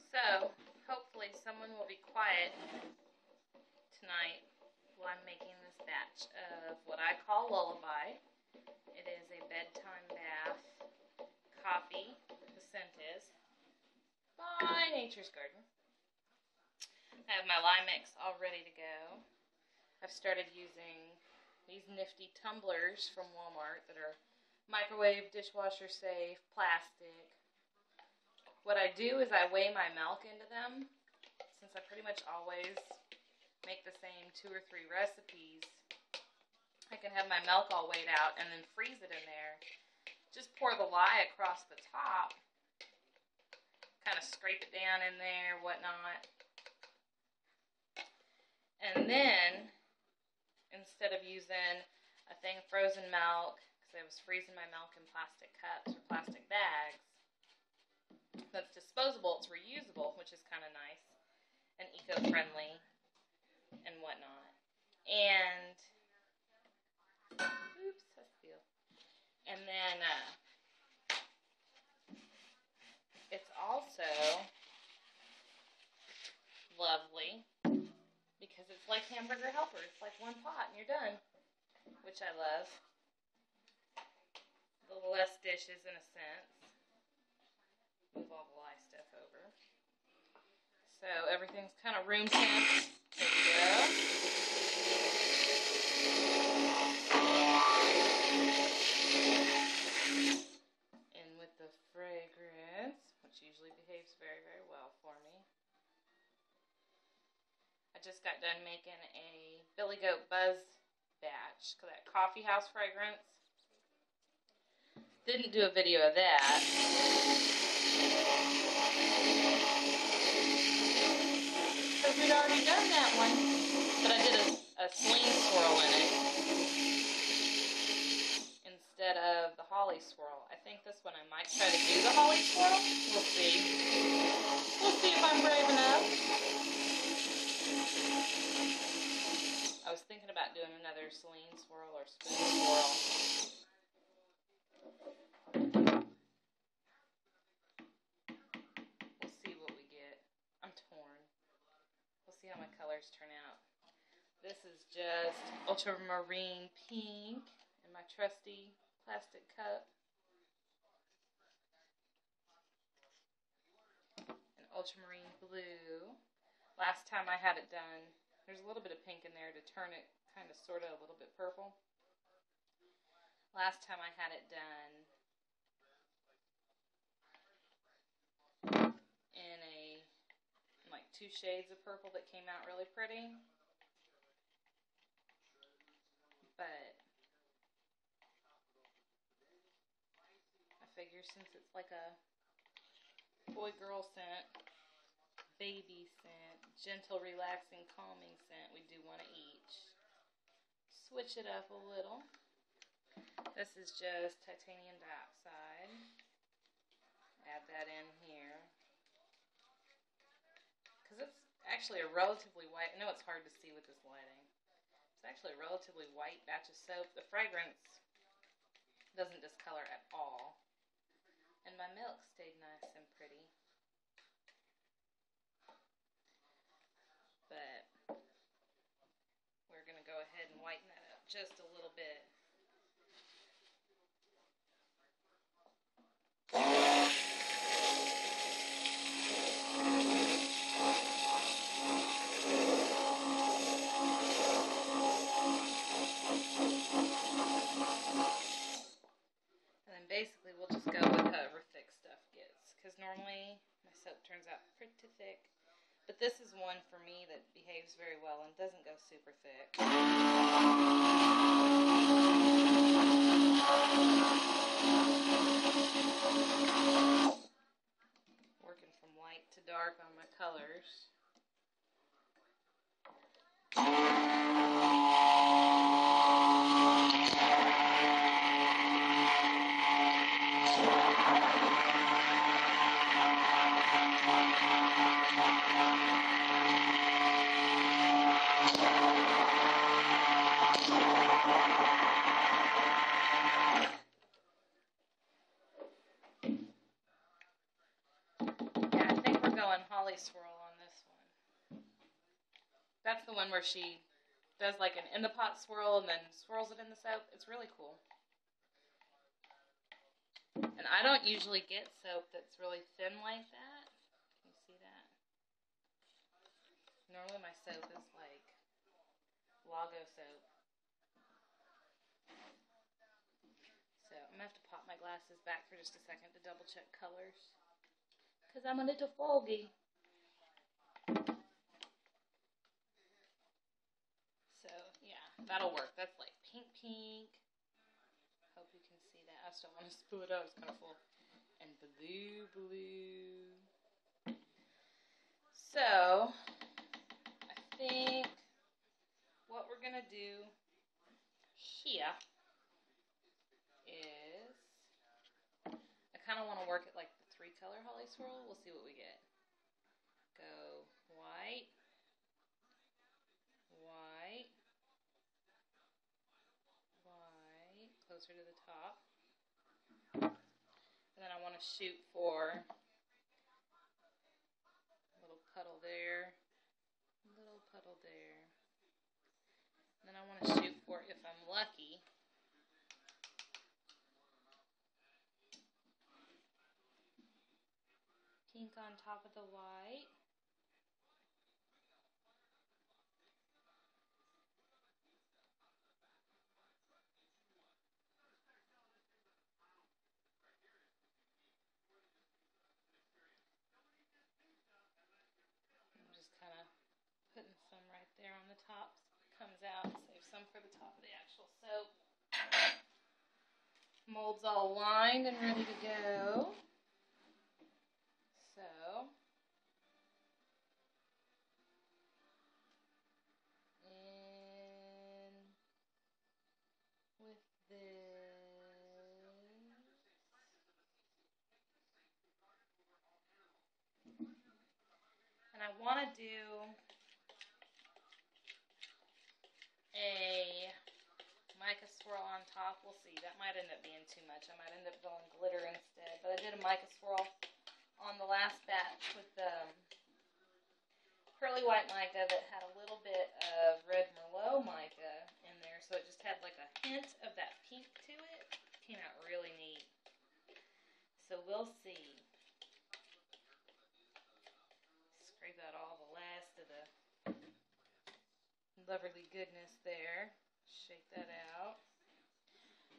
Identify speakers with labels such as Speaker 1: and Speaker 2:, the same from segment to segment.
Speaker 1: So, hopefully someone will be quiet tonight while I'm making this batch of what I call Lullaby. It is a Bedtime Bath coffee, the scent is, by Nature's Garden. I have my lye mix all ready to go. I've started using these nifty tumblers from Walmart that are microwave, dishwasher safe, plastic. What I do is I weigh my milk into them. Since I pretty much always make the same 2 or 3 recipes, I can have my milk all weighed out and then freeze it in there. Just pour the lye across the top, kind of scrape it down in there, whatnot. And then, instead of using a thing of frozen milk, because I was freezing my milk in plastic cups or plastic bags, that's disposable, it's reusable, which is kind of nice and eco-friendly and whatnot. And, oops, I feel. And then, it's also lovely because it's like Hamburger Helper. It's like one pot and you're done, which I love. A little less dishes in a sense. Move all the lye stuff over. So everything's kind of room temp. There we go. And with the fragrance, which usually behaves very, very well for me. I just got done making a Billy Goat Buzz batch, that coffee house fragrance. Didn't do a video of that. Because we'd already done that one. But I did a Celine swirl in it instead of the holly swirl. I think this one I might try to do the holly swirl. We'll see. We'll see if I'm brave enough. I was thinking about doing another Celine swirl or spoon swirl. We'll see what we get. I'm torn. We'll see how my colors turn out. This is just ultramarine pink in my trusty plastic cup. And ultramarine blue. Last time I had it done, there's a little bit of pink in there to turn it kind of sort of a little bit purple. Last time I had it done in like 2 shades of purple that came out really pretty. But I figure since it's like a boy-girl scent, baby scent, gentle, relaxing, calming scent, we do one of each. Switch it up a little. This is just titanium dioxide. Add that in here. Because it's actually a relatively white, I know it's hard to see with this lighting. It's actually a relatively white batch of soap. The fragrance doesn't discolor at all. And my milk stayed nice and pretty. But we're going to go ahead and whiten that up just a little bit. And then basically we'll just go with however thick stuff gets. Because normally my soap turns out pretty thick. But this is one for me that behaves very well and doesn't go super thick. Working from light to dark on my colors. swirl on this one. That's the one where she does like an in the pot swirl and then swirls it in the soap. It's really cool. And I don't usually get soap that's really thin like that. Can you see that? Normally my soap is like Lago soap. So I'm going to have to pop my glasses back for just a second to double check colors. Because I'm a little foggy. So yeah, that'll work. That's like pink pink. Hope you can see that. I just don't want to spill it out. It's kind of full. And blue blue. So I think what we're going to do here is, I kind of want to work it like the 3-color Holly Swirl. We'll see what we get. Go white, white, white, closer to the top. And then I want to shoot for a little puddle there, a little puddle there. And then I want to shoot for, if I'm lucky, pink on top of the white. I'm just kind of putting some right there on the top so it comes out. Save some for the top of the actual soap. Mold's all lined and ready to go. So in with this. And I want to do a mica swirl on top. We'll see. That might end up being too much. I might end up going glitter instead. But I did a mica swirl on the last batch with the pearly white mica that had a little bit of red Merlot mica in there. So it just had like a hint of that pink to it. Came out really neat. So we'll see. Scrape out all the last of the lovely goodness there. Shake that out.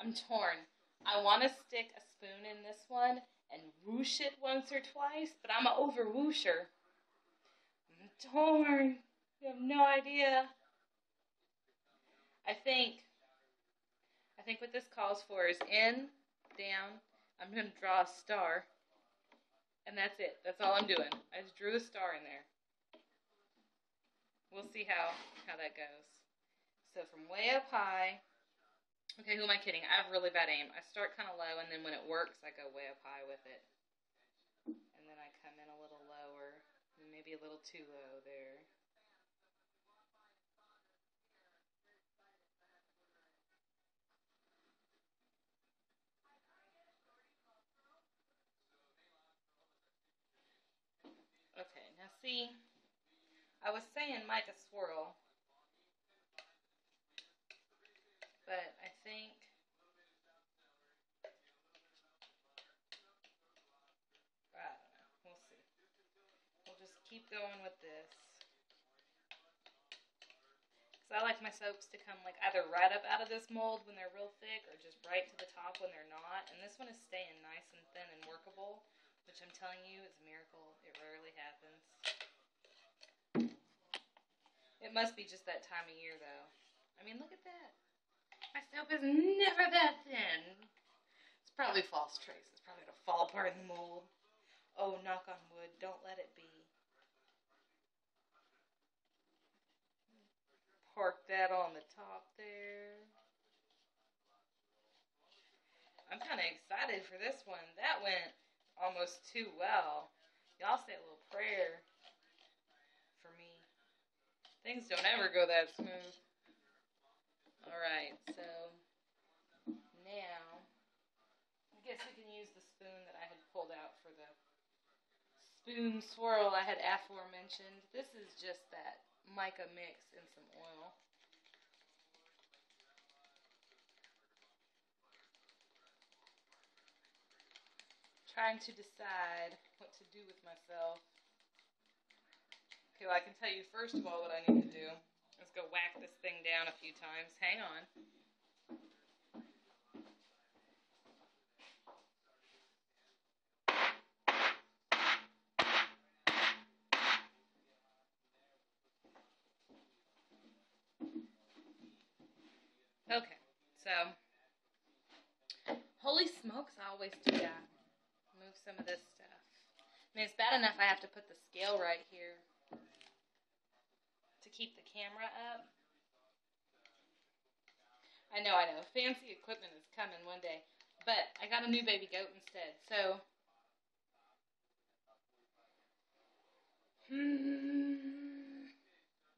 Speaker 1: I'm torn. I want to stick a spoon in this one and whoosh it once or twice, but I'm an over whoosher. I'm torn. You have no idea. I think what this calls for is in, down. I'm going to draw a star. And that's it. That's all I'm doing. I just drew the star in there. We'll see how that goes. So from way up high. Okay, who am I kidding? I have really bad aim. I start kind of low, and then when it works, I go way up high with it. And then I come in a little lower, maybe a little too low there. Okay, now see, I was saying mica swirl, but I think I don't know. We'll see. We'll just keep going with this. Because I like my soaps to come like either right up out of this mold when they're real thick or just right to the top when they're not. And this one is staying nice and thin and workable, which I'm telling you is a miracle. It rarely happens. It must be just that time of year, though. I mean, look at that. My soap is never that thin. It's probably false trace. It's probably going to fall apart in the mold. Oh, knock on wood. Don't let it be. Park that on the top there. I'm kind of excited for this one. That went almost too well. Y'all say a little prayer for me. Things don't ever go that smooth. Alright, so now I guess we can use the spoon that I had pulled out for the spoon swirl I had aforementioned. This is just that mica mix and some oil. Trying to decide what to do with myself. Okay, well I can tell you first of all what I need to do. Let's go whack this thing down a few times. Hang on. Okay, so holy smokes, I always do that. Move some of this stuff. I mean, it's bad enough I have to put the scale right here to keep the camera up. I know. Fancy equipment is coming one day. But I got a new baby goat instead, so...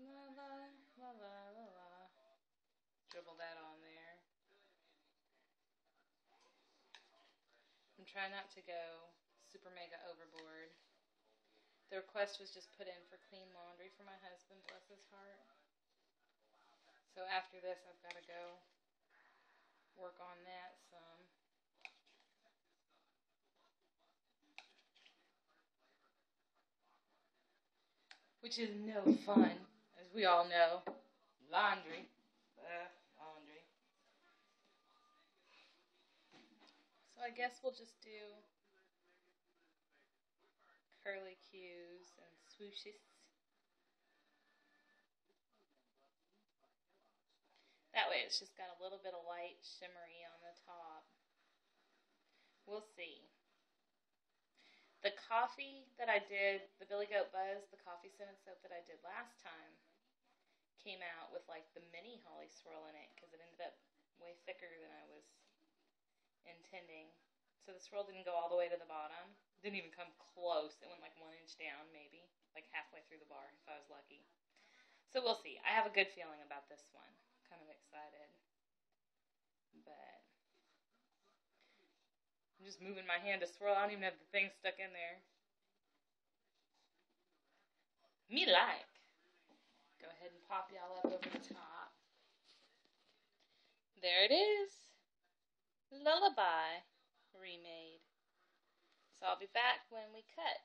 Speaker 1: La la, la la, la la. Dribble that on there. I'm trying not to go super mega overboard. The request was just put in for clean laundry for my husband, bless his heart. So after this, I've got to go work on that some. Which is no fun, as we all know. Laundry. Laundry. So I guess we'll just do curly cues and swooshes. That way it's just got a little bit of light shimmery on the top. We'll see. The coffee that I did, the Billy Goat Buzz, the coffee scented soap that I did last time, came out with like the mini Holly Swirl in it because it ended up way thicker than I was intending. So the swirl didn't go all the way to the bottom. It didn't even come close. It went like 1 inch down maybe, like halfway through the bar if I was lucky. So we'll see. I have a good feeling about this one. I'm kind of excited. But I'm just moving my hand to swirl. I don't even have the thing stuck in there. Me like. Go ahead and pop y'all up over the top. There it is. Lullaby remade. So I'll be back when we cut.